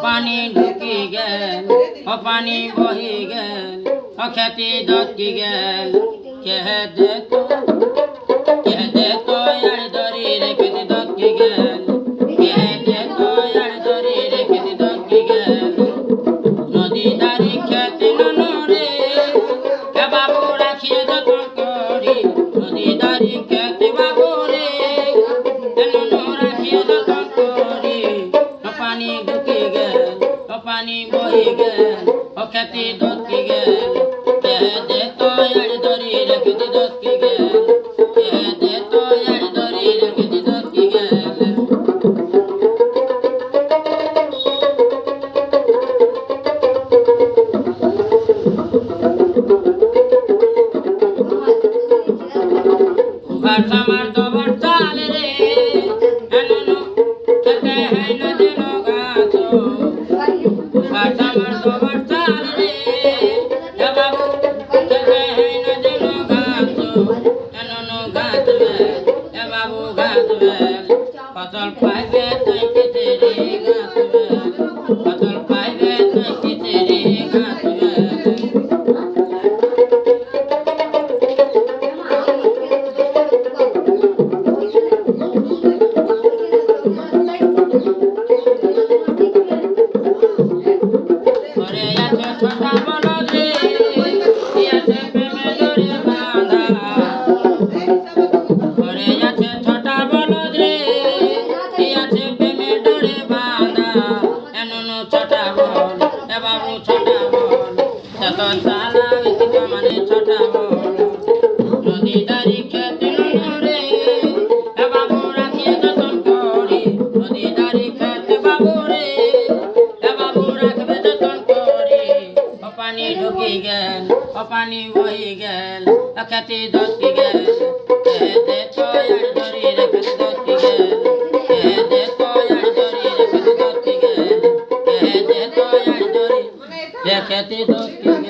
পানি ঢুকি গেল ও পানি বহি গেল ও খেতে দত্তি গেল কে দে তো আড় ধরি রেখে দত্তি গেল কে দে তো আড় ধরি রেখে দত্তি গেল নদী দাঁড়ি খেতে নরে এ বাবু রাখিয়ে যতন করি নদী দাঁড়ি খেতে বাবু রে রাখিয়ে যতন করি পানি ঢুকে গেল ও পানি বহি গেল ও খেতে দত্তি গেল কে দে তো আড় ধরি রেখে দত্তি গেল কে দে তো আড় ধরি রেখে দত্তি গেল আমার দবর চাল রে এনো খেতে হয় না যেন গাছ আমার দবর চাল রে এ বাবু খেতে হয় না যেন গাছ এনো গাছ এ বাবু গাছ ফসল পাইবে তাই খেতে রে গাছ ফসল পাইবে তাই খেতে রে গাছ ছোটা বলদ রে আছে প্রেমে ডোরে বাঁধা ঘরে আছে ছোটা বলদ রে আছে প্রেমে ডোরে বাঁধা এনো ছোটা বল এ বাবু ছোটা বল এত চালা কিছু মানে ছোটা বল নদী দাঁড়ি খেতে নরে এ বাবু রাখিয়ে যতন করি নদী দাঁড়ি খেতে বাবু রে এ বাবু রাখবে যতন করি পানি ঢুকি গেল ও পানি বহি গেল ও খেতে দত্তি গেল কে দে তো আড় ধরি রেখে দত্তি গেল কে দে তো আড় ধরি রেখে দত্তি গেল কে দে তো আড় ধরি রেখে দত্তি